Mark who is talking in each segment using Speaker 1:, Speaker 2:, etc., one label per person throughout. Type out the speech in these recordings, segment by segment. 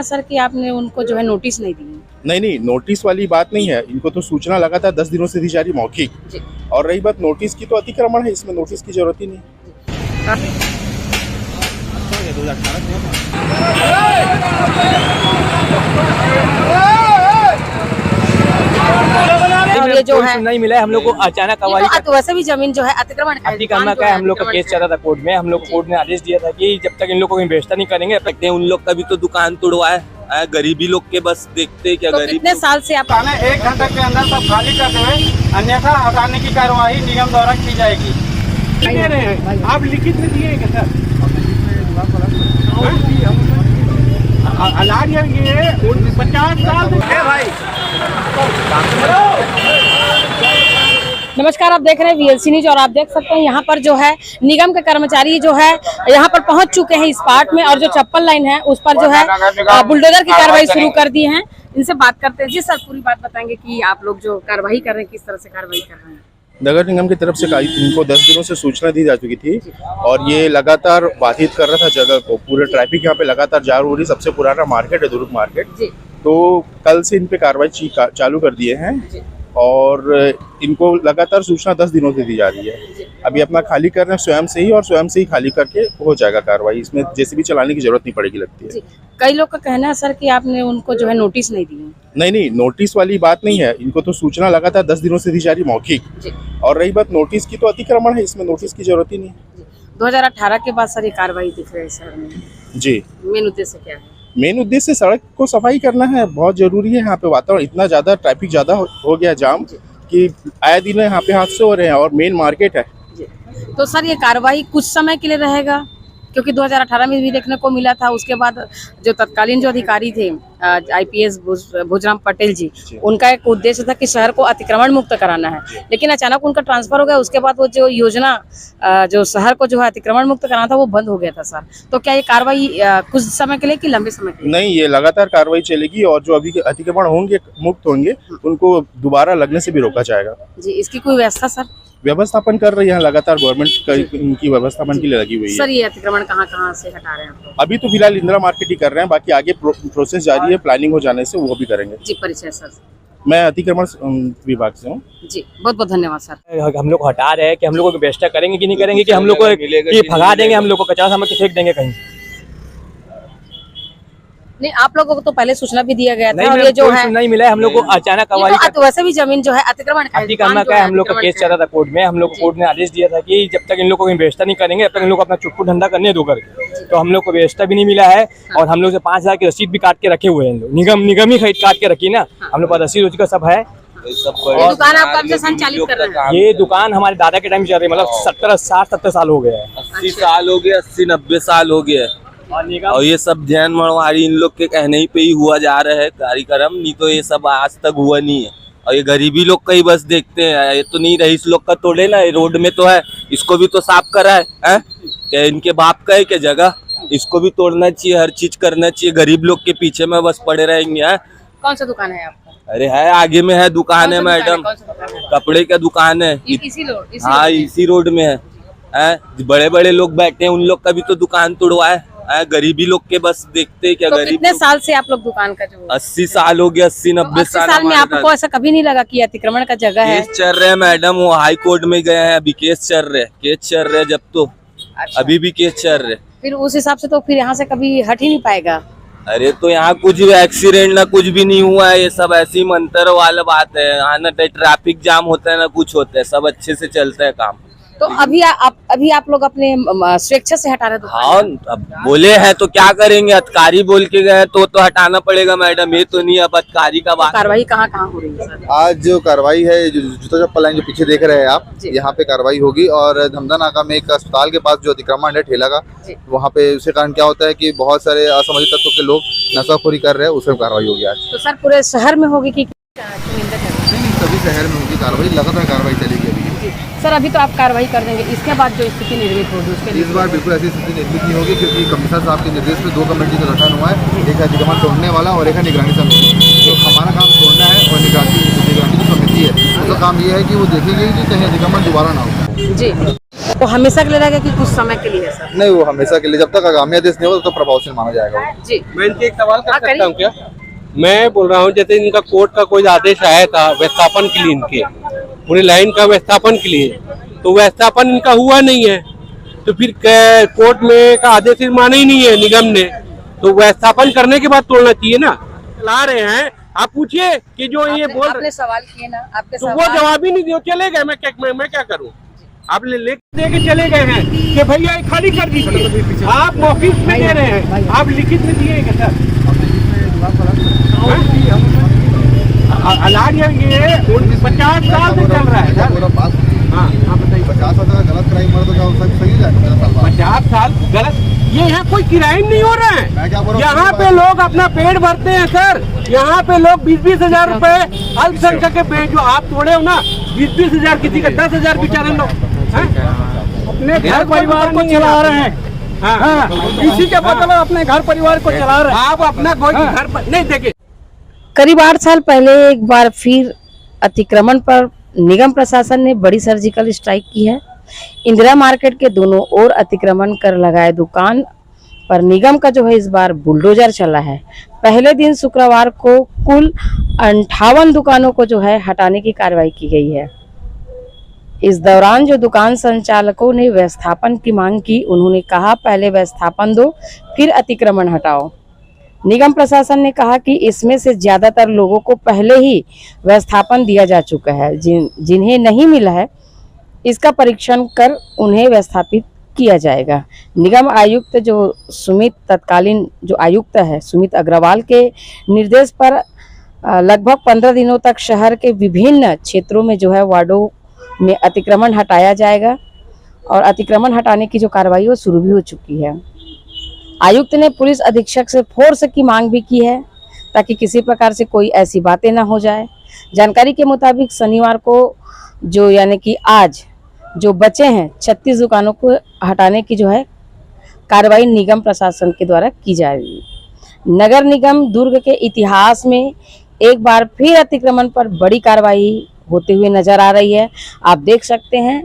Speaker 1: Sir कि आपने उनको जो है नोटिस नहीं दिए?
Speaker 2: नहीं, नोटिस वाली बात नहीं है। इनको तो सूचना लगातार 10 दिनों से दी जा रही मौखिक।
Speaker 1: जी।
Speaker 2: और रही बात नोटिस की, तो अतिक्रमण है, इसमें नोटिस की जरूरत ही नहीं।
Speaker 1: और ये जो है
Speaker 3: नहीं मिला है हम लोग को अचानक
Speaker 1: ये तो वैसे भी जमीन जो है अतिक्रमण का
Speaker 3: है। हम लोग का केस चल रहा था कोर्ट में। हम लोग कोर्ट ने आदेश दिया था कि जब तक इन लोग को व्यवस्था नहीं करेंगे तब तक
Speaker 4: उन लोग का भी तो दुकान तोड़वाए। गरीबी लोग के बस देखते क्या
Speaker 1: तो
Speaker 4: गरीब।
Speaker 1: कितने साल से आप
Speaker 5: 1 घंटे के अंदर सब खाली कर देवे, अन्यथा हटाने की कार्यवाही निगम द्वारा की जाएगी। आप लिखित में दिए क्या सर? अलाज ये 50 साल भाई।
Speaker 1: नमस्कार, आप देख रहे हैं VLC न्यूज और आप देख सकते हैं यहाँ पर जो है निगम के कर्मचारी जो है यहाँ पर पहुँच चुके हैं इस पार्ट में, और जो चप्पल लाइन है उस पर जो है बुलडोजर की कार्रवाई शुरू कर दी है। इनसे बात करते हैं। जी सर, पूरी बात बताएंगे कि आप लोग जो कार्रवाई कर रहे हैं किस तरह से कार्रवाई कर रहे हैं?
Speaker 2: नगर निगम की तरफ से इनको 10 दिनों से सूचना दी जा चुकी थी और ये लगातार बाधित कर रहा था जगह को। पूरे ट्रैफिक यहाँ पे लगातार जा रही। सबसे पुराना मार्केट है दुर्ग मार्केट, तो कल से इन पे कार्रवाई चालू कर दिए हैं और इनको लगातार सूचना 10 दिनों से दी जा रही है। अभी अपना खाली कर रहे हैं स्वयं से ही खाली करके हो जाएगा कार्रवाई। इसमें जेसीबी चलाने की जरूरत नहीं पड़ेगी लगती है।
Speaker 1: कई लोग का कहना है सर कि आपने उनको जो है नोटिस नहीं दिए?
Speaker 2: नहीं, नोटिस वाली बात नहीं है। इनको तो सूचना लगातार 10 दिनों से दी जा रही मौखिक। और रही बात नोटिस की, तो अतिक्रमण है, इसमें नोटिस की जरूरत ही नहीं।
Speaker 1: 2018 के बाद सर ये कार्रवाई दिख रही है शहर में।
Speaker 2: जी,
Speaker 1: मेन उद्देश्य क्या है?
Speaker 2: मेन उद्देश्य सड़क को सफाई करना है। बहुत जरूरी है। यहाँ पे वातावरण इतना ज्यादा ट्रैफिक ज्यादा हो गया जाम कि आए दिन यहाँ पे हादसे हो रहे हैं और मेन मार्केट है।
Speaker 1: तो सर ये कार्रवाई कुछ समय के लिए रहेगा, क्योंकि 2018 में भी देखने को मिला था। उसके बाद जो तत्कालीन जो अधिकारी थे IPS भुजराम पटेल जी, उनका एक उद्देश्य था कि शहर को अतिक्रमण मुक्त कराना है, लेकिन अचानक उनका ट्रांसफर हो गया। उसके बाद वो जो योजना जो शहर को जो है अतिक्रमण मुक्त कराना था वो बंद हो गया था सर। तो क्या ये कार्रवाई कुछ समय के लिए कि लंबे समय के लिए?
Speaker 2: नहीं, ये लगातार कार्रवाई चलेगी और जो अभी अतिक्रमण होंगे मुक्त होंगे उनको दोबारा लगने से भी रोका जाएगा।
Speaker 1: जी, इसकी कोई व्यवस्था सर?
Speaker 2: व्यवस्थापन कर रही है लगातार गवर्नमेंट इनकी व्यवस्थापन के लिए लगी हुई है।
Speaker 1: सर ये अतिक्रमण कहाँ से हटा रहे हैं आप लोग?
Speaker 2: अभी तो फिलहाल इंदिरा मार्केट ही कर रहे हैं, बाकी आगे प्रोसेस जारी है। प्लानिंग हो जाने से वो भी करेंगे।
Speaker 1: जी, परिचय सर?
Speaker 2: मैं अतिक्रमण विभाग से हूँ।
Speaker 1: जी, बहुत बहुत धन्यवाद सर।
Speaker 3: हम लोग हटा रहे हैं कि हम लोग को व्यवस्था करेंगे कि नहीं करेंगे, कि हम लोग को भगा देंगे, हम लोग को कचरा सामान फेंक देंगे कहीं।
Speaker 1: नहीं, आप लोगों को तो पहले सूचना भी दिया गया था और ये जो है
Speaker 3: नहीं मिला है हम लोग को अचानक
Speaker 1: तो वैसे भी जमीन जो है अतिक्रमण का
Speaker 3: है। हम लोग का केस चल रहा था कोर्ट में। हम लोग कोर्ट ने आदेश दिया था कि जब तक इन लोग को व्यवस्था नहीं करेंगे तब तक इन लोग अपना चुटपुट धंधा करने दो करके। तो हम लोग को व्यवस्था भी नहीं मिला है और हम लोग से 5,000 की रसीद भी काट के रखे हुए हैं। निगम ही खरीद काट के रखी ना। हम लोग पास रसीद रोज का सब है।
Speaker 1: दुकान आप कब से संचालित कर रहे हैं?
Speaker 3: ये दुकान हमारे दादा के टाइम चल रही है, मतलब 60-70 साल हो गया है।
Speaker 4: 80 साल हो गया, 80-90 साल हो गया। और ये सब ध्यान मरवारी इन लोग के कहने ही पे ही हुआ जा रहा है कार्यक्रम, नहीं तो ये सब आज तक हुआ नहीं है। और ये गरीबी लोग का ही बस देखते हैं। ये तो नहीं रईस लोग का तोड़े ना, रोड में तो है, इसको भी तो साफ करा है। क्या इनके बाप का है क्या जगह? इसको भी तोड़ना चाहिए, हर चीज करना चाहिए। गरीब लोग के पीछे में बस पड़े रहेंगे।
Speaker 1: कौन सा दुकान है आपका?
Speaker 4: अरे है, आगे में है दुकान है मैडम, कपड़े का दुकान है। हाँ, इसी रोड में है। बड़े बड़े लोग बैठे हैं, उन लोग का भी तो दुकान तोड़वाए। गरीबी लोग के बस देखते क्या
Speaker 1: तो
Speaker 4: गरीब।
Speaker 1: कितने साल से आप लोग दुकान का जो
Speaker 4: 80 साल हो गया, 80-90
Speaker 1: साल में आपको ऐसा कभी नहीं लगा कि अतिक्रमण का जगह है?
Speaker 4: केस चल रहे हैं मैडम, वो हाई कोर्ट में गए हैं, अभी केस चल रहे हैं जब तो। अच्छा। अभी भी केस चल रहे।
Speaker 1: फिर उस हिसाब से तो फिर यहाँ से कभी हट ही नहीं पाएगा।
Speaker 4: अरे तो यहाँ कुछ एक्सीडेंट ना कुछ भी नहीं हुआ है। ये सब ऐसी मंत्र वाला बात है। यहाँ ना ट्रैफिक जाम होता है ना कुछ होता है, सब अच्छे से चलता है काम।
Speaker 1: तो अभी आप लोग अपने स्वेच्छा से हटा रहे दुकान?
Speaker 4: हाँ, अब बोले हैं तो क्या करेंगे। अधिकारी बोल के गए तो हटाना पड़ेगा मैडम। ये तो नहीं अब अधिकारी का बात।
Speaker 1: कार्रवाई कहाँ हो रही है सर?
Speaker 6: आज जो कार्रवाई है, जो जूता चप्पल लाइन जो पीछे देख रहे हैं आप, यहाँ पे कार्रवाई होगी। और धमदा नाका में एक अस्पताल के पास जो अतिक्रमण है ठेला का, वहाँ पे उसके कारण क्या होता है कि बहुत सारे असामाजिक तत्वों के लोग नशाखोरी कर रहे हैं, उसमें कार्रवाई होगी आज।
Speaker 1: तो सर पूरे शहर में होगी कि
Speaker 6: सभी शहर में होगी कार्रवाई, लगातार कार्रवाई चलेगी अभी।
Speaker 1: सर अभी तो आप कार्रवाई कर देंगे, इसके बाद जो स्थिति निर्मित होगी उसके लिए?
Speaker 6: इस बार बिल्कुल ऐसी स्थिति निर्मित नहीं होगी, क्योंकि कमिश्नर साहब के निर्देश में 2 कमेटी का गठन हुआ है। एक अतिक्रमण तोड़ने वाला और एक है निगरानी समिति। तो हमारा काम तोड़ना है और निगरानी जो समिति है उसका काम ये है कि वो देखेंगे कि कहीं अतिक्रमण दोबारा ना हो।
Speaker 1: जी। वो हमेशा के लिए रहेगा कि कुछ समय के लिए है सर?
Speaker 6: नहीं, वो हमेशा के लिए, जब तक आगामी आदेश नहीं होगा तब तक प्रभावशील माना जाएगा वो।
Speaker 1: जी
Speaker 5: मैं इनसे एक सवाल कर
Speaker 1: हाँ,
Speaker 5: सकता हूँ
Speaker 1: करिए।
Speaker 5: क्या? मैं बोल रहा हूँ जैसे इनका कोर्ट का कोई आदेश आया था विस्थापन के लिए, इनके पूरी लाइन का विस्थापन के लिए, तो विस्थापन इनका हुआ नहीं है, तो फिर कोर्ट में का आदेश माना ही नहीं है निगम ने, तो विस्थापन करने के बाद तोड़ना चाहिए ना। ला रहे हैं, आप पूछिए कि जो ये बोल रहे,
Speaker 1: आपने सवाल किए ना, आपके
Speaker 5: तो वो जवाब ही नहीं दिया, चले गए। मैं क्या करूँ? आप ले के चले गए हैं कि भैया ये खाली कर दीजिए। आप मौखिक में दे रहे हैं, आप लिखित में दिए क्या सर? अलाज ये 50 साल से चल रहा है सर।
Speaker 6: पूरा पास
Speaker 5: हाँ बताइए।
Speaker 6: 50 साल का गलत क्राइम मर तो क्या सब सही हो जाएगा?
Speaker 5: 50 साल गलत, ये यहाँ कोई क्राइम नहीं हो रहा है।
Speaker 6: मैं क्या बोल रहा हूँ,
Speaker 5: यहाँ पे लोग अपना पेट भरते हैं सर। यहाँ पे लोग 20-20 हजार रुपए अल्पसंख्यक के पेट, जो आप तोड़े हो ना, 20-20 हजार, किसी का 10 हजार बेचारे लोग अपने घर परिवार को चला रहे हैं। हाँ, किसी के मतलब अपने घर परिवार को चला रहे हैं। आप अपना कोई घर पर नहीं देखिए।
Speaker 1: करीब 8 साल पहले एक बार फिर अतिक्रमण पर निगम प्रशासन ने बड़ी सर्जिकल स्ट्राइक की है। इंदिरा मार्केट के दोनों ओर अतिक्रमण कर लगाए दुकान पर निगम का जो है इस बार बुलडोजर चला है। पहले दिन शुक्रवार को कुल 58 दुकानों को जो है हटाने की कार्रवाई की गई है। इस दौरान जो दुकान संचालकों ने विस्थापन की मांग की, उन्होंने कहा पहले विस्थापन दो फिर अतिक्रमण हटाओ। निगम प्रशासन ने कहा कि इसमें से ज्यादातर लोगों को पहले ही विस्थापन दिया जा चुका है, जिन्हें नहीं मिला है इसका परीक्षण कर उन्हें विस्थापित किया जाएगा। निगम आयुक्त जो तत्कालीन जो आयुक्त है सुमित अग्रवाल के निर्देश पर लगभग 15 दिनों तक शहर के विभिन्न क्षेत्रों में जो है वार्डों में अतिक्रमण हटाया जाएगा और अतिक्रमण हटाने की जो कार्रवाई वो शुरू भी हो चुकी है। आयुक्त ने पुलिस अधीक्षक से फोर्स की मांग भी की है ताकि किसी प्रकार से कोई ऐसी बातें ना हो जाए। जानकारी के मुताबिक शनिवार को जो यानी कि आज जो बचे हैं 36 दुकानों को हटाने की जो है कार्रवाई निगम प्रशासन के द्वारा की जाएगी। नगर निगम दुर्ग के इतिहास में एक बार फिर अतिक्रमण पर बड़ी कार्रवाई होते हुए नजर आ रही है। आप देख सकते हैं,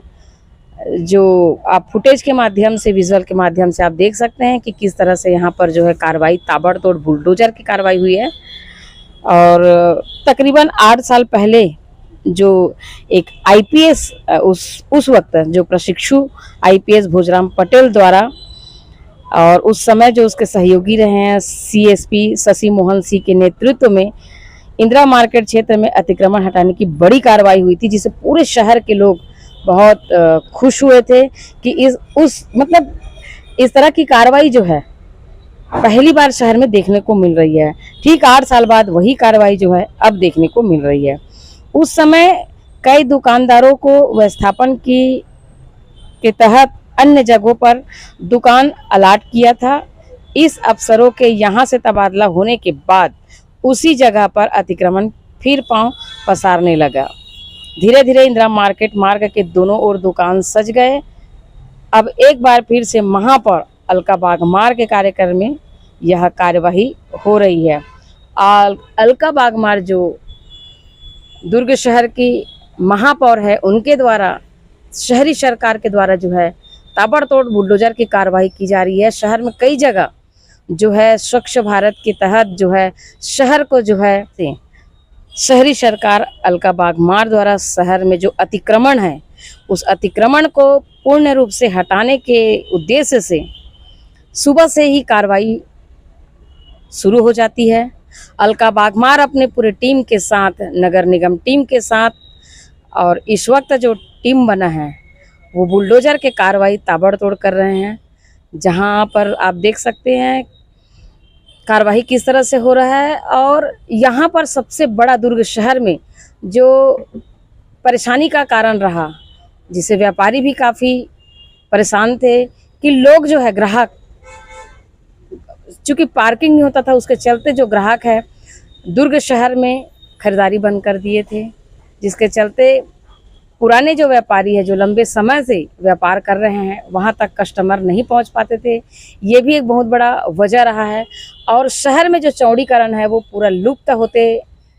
Speaker 1: जो आप फुटेज के माध्यम से, विजुअल के माध्यम से आप देख सकते हैं कि किस तरह से यहाँ पर जो है कार्रवाई ताबड़तोड़ बुलडोजर की कार्रवाई हुई है। और तकरीबन 8 साल पहले जो एक आईपीएस उस वक्त जो प्रशिक्षु आईपीएस भोजराम पटेल द्वारा और उस समय जो उसके सहयोगी रहे हैं सीएसपी शशि मोहन सिंह के नेतृत्व में इंदिरा मार्केट क्षेत्र में अतिक्रमण हटाने की बड़ी कार्रवाई हुई थी, जिसे पूरे शहर के लोग बहुत खुश हुए थे कि इस तरह की कार्रवाई जो है पहली बार शहर में देखने को मिल रही है। ठीक 8 साल बाद वही कार्रवाई जो है अब देखने को मिल रही है। उस समय कई दुकानदारों को विस्थापन के तहत अन्य जगहों पर दुकान अलाट किया था। इस अफसरों के यहाँ से तबादला होने के बाद उसी जगह पर अतिक्रमण फिर पांव पसारने लगा। धीरे धीरे इंदिरा मार्केट मार्ग के दोनों ओर दुकान सज गए। अब एक बार फिर से महापौर अलका बागमार के कार्यक्रम में यह कार्यवाही हो रही है। अलका बागमार जो दुर्ग शहर की महापौर है, उनके द्वारा शहरी सरकार के द्वारा जो है ताबड़तोड़ बुलडोजर की कार्रवाई की जा रही है। शहर में कई जगह जो है स्वच्छ भारत के तहत जो है शहर को जो है शहरी सरकार अलका बागमार द्वारा शहर में जो अतिक्रमण है उस अतिक्रमण को पूर्ण रूप से हटाने के उद्देश्य से सुबह से ही कार्रवाई शुरू हो जाती है। अलका बागमार अपने पूरे टीम के साथ, नगर निगम टीम के साथ, और इस वक्त जो टीम बना है वो बुलडोजर के कार्रवाई ताबड़तोड़ कर रहे हैं। जहां पर आप देख सकते हैं कार्रवाई किस तरह से हो रहा है। और यहाँ पर सबसे बड़ा दुर्ग शहर में जो परेशानी का कारण रहा, जिसे व्यापारी भी काफ़ी परेशान थे कि लोग जो है ग्राहक, चूँकि पार्किंग नहीं होता था उसके चलते जो ग्राहक है दुर्ग शहर में खरीदारी बंद कर दिए थे, जिसके चलते पुराने जो व्यापारी है जो लंबे समय से व्यापार कर रहे हैं वहाँ तक कस्टमर नहीं पहुँच पाते थे। ये भी एक बहुत बड़ा वजह रहा है। और शहर में जो चौड़ीकरण है वो पूरा लुप्त होते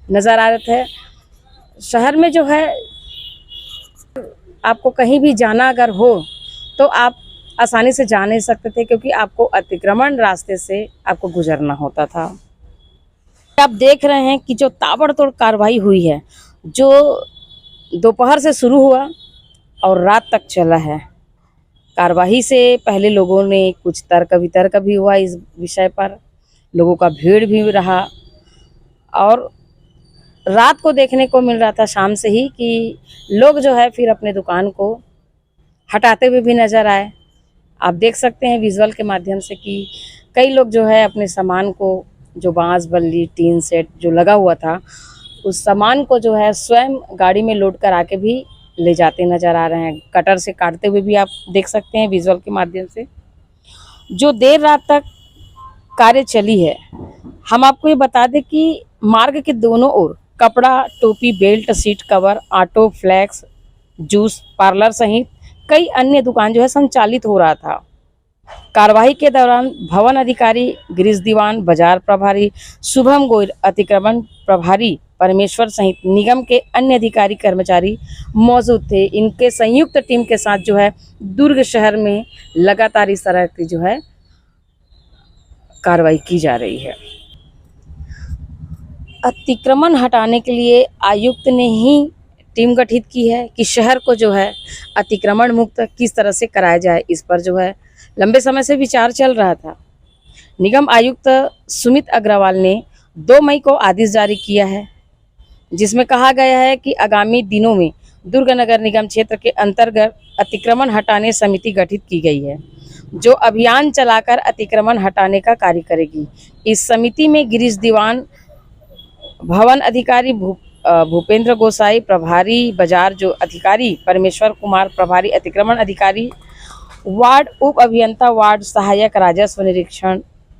Speaker 1: नज़र आ रहे थे। शहर में जो है आपको कहीं भी जाना अगर हो तो आप आसानी से जा नहीं सकते थे, क्योंकि आपको अतिक्रमण रास्ते से आपको गुजरना होता था। आप देख रहे हैं कि जो ताबड़तोड़ कार्रवाई हुई है, जो दोपहर से शुरू हुआ और रात तक चला है। कार्रवाई से पहले लोगों ने कुछ तर्क वितर्क भी हुआ इस विषय पर, लोगों का भीड़ भी रहा, और रात को देखने को मिल रहा था शाम से ही कि लोग जो है फिर अपने दुकान को हटाते हुए भी नज़र आए। आप देख सकते हैं विजुअल के माध्यम से कि कई लोग जो है अपने सामान को, जो बांस बल्ली टीन सेट जो लगा हुआ था, उस सामान को जो है स्वयं गाड़ी में लोड करा के भी ले जाते नज़र आ रहे हैं। कटर से काटते हुए भी आप देख सकते हैं विजुअल के माध्यम से। जो देर रात तक कार्य चली है, हम आपको ये बता दें कि मार्ग के दोनों ओर कपड़ा, टोपी, belt, seat cover, auto, flex, juice parlour सहित कई अन्य दुकान जो है संचालित हो रहा था। कार्रवाई के दौरान भवन अधिकारी गिरीश दीवान, बाजार प्रभारी शुभम गोयल, अतिक्रमण प्रभारी परमेश्वर सहित निगम के अन्य अधिकारी कर्मचारी मौजूद थे। इनके संयुक्त टीम के साथ जो है दुर्ग शहर में लगातार इस तरह की जो है कार्रवाई की जा रही है। अतिक्रमण हटाने के लिए आयुक्त ने ही टीम गठित की है कि शहर को जो है अतिक्रमण मुक्त किस तरह से कराया जाए। इस पर जो है लंबे समय से विचार चल रहा था। निगम आयुक्त सुमित अग्रवाल ने 2 मई को आदेश जारी किया है, जिसमें कहा गया है कि आगामी दिनों में दुर्ग नगर निगम क्षेत्र के अंतर्गत अतिक्रमण हटाने समिति गठित की गई है, जो अभियान चलाकर अतिक्रमण हटाने का कार्य करेगी। इस समिति में गिरीश दीवान, भवन अधिकारी भूपेंद्र गोसाई, प्रभारी बाजार जो अधिकारी परमेश्वर कुमार, प्रभारी अतिक्रमण अधिकारी, वार्ड उप अभियंता, वार्ड सहायक राजस्व निरीक्षण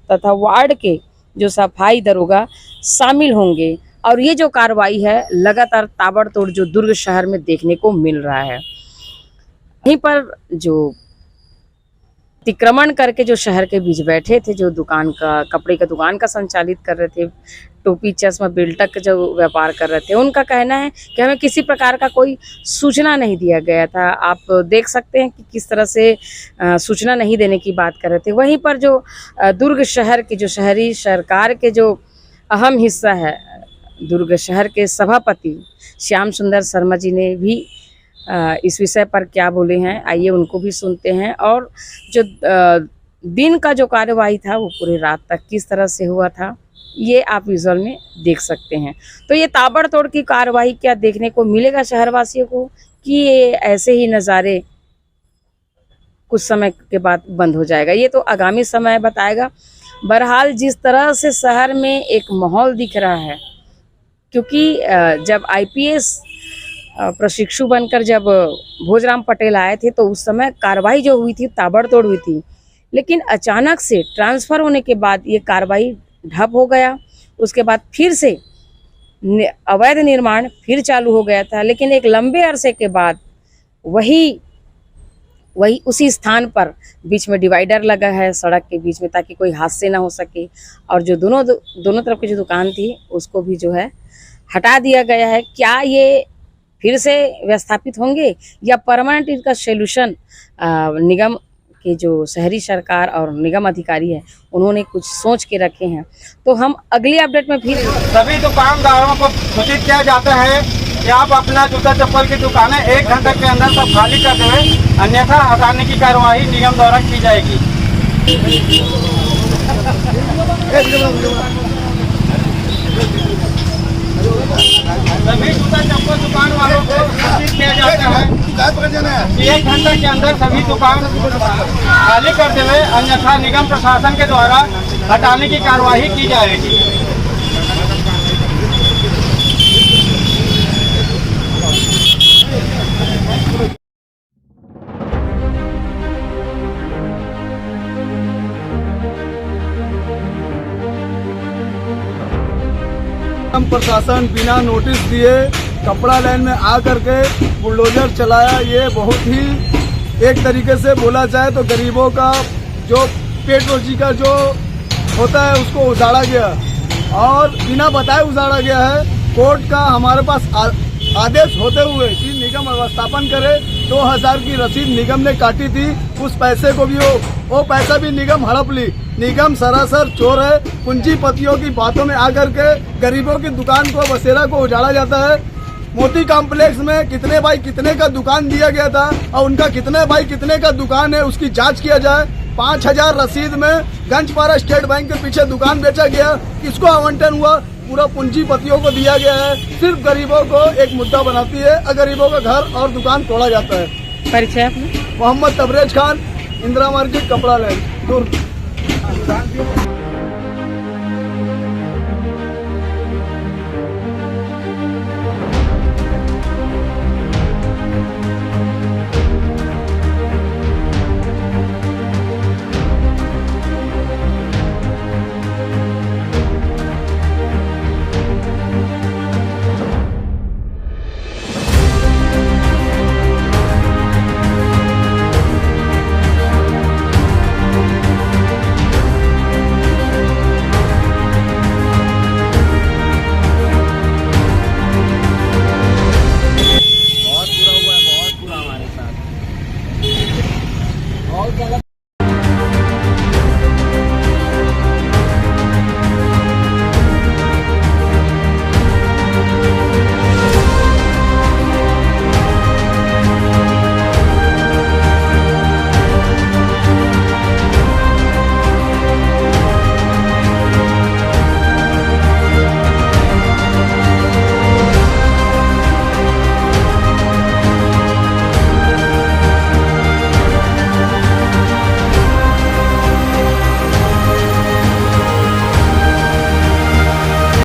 Speaker 1: तथा वार्ड के जो सफाई दरोगा शामिल होंगे। और ये जो कार्रवाई है लगातार ताबड़तोड़ जो दुर्ग शहर में देखने को मिल रहा है। यहीं पर जो अतिक्रमण करके जो शहर के बीच बैठे थे, जो दुकान का, कपड़े का दुकान का संचालित कर रहे थे, टोपी चश्मा बेल्ट का जो व्यापार कर रहे थे, उनका कहना है कि हमें किसी प्रकार का कोई सूचना नहीं दिया गया था। आप देख सकते हैं कि किस तरह से सूचना नहीं देने की बात कर रहे थे। वहीं पर जो दुर्ग शहर की जो शहरी सरकार के जो अहम हिस्सा है, दुर्ग शहर के सभापति श्याम सुंदर शर्मा जी ने भी इस विषय पर क्या बोले हैं, आइए उनको भी सुनते हैं। और जो दिन का जो कार्यवाही था वो पूरी रात तक किस तरह से हुआ था, ये आप विजुअल में देख सकते हैं। तो ये ताबड़तोड़ की कार्रवाई क्या देखने को मिलेगा शहरवासियों को, कि ये ऐसे ही नज़ारे कुछ समय के बाद बंद हो जाएगा, ये तो आगामी समय बताएगा। बहरहाल जिस तरह से शहर में एक माहौल दिख रहा है, क्योंकि जब आईपीएस प्रशिक्षु बनकर जब भोजराम पटेल आए थे तो उस समय कार्रवाई जो हुई थी ताबड़तोड़ हुई थी, लेकिन अचानक से ट्रांसफ़र होने के बाद ये कार्रवाई ठप हो गया। उसके बाद फिर से अवैध निर्माण फिर चालू हो गया था, लेकिन एक लंबे अरसे के बाद वही उसी स्थान पर बीच में डिवाइडर लगा है सड़क के बीच में, ताकि कोई हादसे ना हो सके। और जो दोनों तरफ की जो दुकान थी उसको भी जो है हटा दिया गया है। क्या ये फिर से व्यवस्थापित होंगे या परमानेंट इसका सोल्यूशन निगम के जो शहरी सरकार और निगम अधिकारी है उन्होंने कुछ सोच के रखे हैं, तो हम अगली अपडेट में फिर।
Speaker 7: सभी दुकानदारों को सूचित किया जाता है कि आप अपना जूता चप्पल की दुकानें 1 घंटे के अंदर सब खाली कर दें, अन्यथा हटाने की कार्रवाई निगम द्वारा की जाएगी। सभी जूता चप्पल दुकान वालों को सूचित किया जाता है कि 1 घंटे के अंदर सभी दुकान खाली कर देवे, अन्यथा निगम प्रशासन के द्वारा हटाने की कार्रवाई की जाएगी।
Speaker 8: प्रशासन बिना नोटिस दिए कपड़ा लाइन में आ करके बुलडोजर चलाया। ये बहुत ही एक तरीके से बोला जाए तो गरीबों का जो पेट रोजी का जो होता है उसको उजाड़ा गया और बिना बताए उजाड़ा गया है। कोर्ट का हमारे पास आदेश होते हुए कि निगम व्यवस्थापन करे 2000 की रसीद निगम ने काटी थी, उस पैसे को भी वो पैसा भी निगम हड़प ली। निगम सरासर चोर है। पूंजीपतियों की बातों में आकर के गरीबों की दुकान को, बसेरा को उजाड़ा जाता है। मोती कॉम्प्लेक्स में कितने बाई कितने का दुकान दिया गया था और उनका कितने बाई कितने का दुकान है उसकी जांच किया जाए। 5000 रसीद में गंजपारा स्टेट बैंक के पीछे दुकान बेचा गया, किसको आवंटन हुआ? पूरा पूंजीपतियों को दिया गया है। सिर्फ गरीबों को एक मुद्दा बनाती है और गरीबों का घर और दुकान तोड़ा जाता है।
Speaker 1: परिचय अपना?
Speaker 8: मोहम्मद तबरेज खान, इंदिरा मार्केट, कपड़ा लैंड, दुर्ग।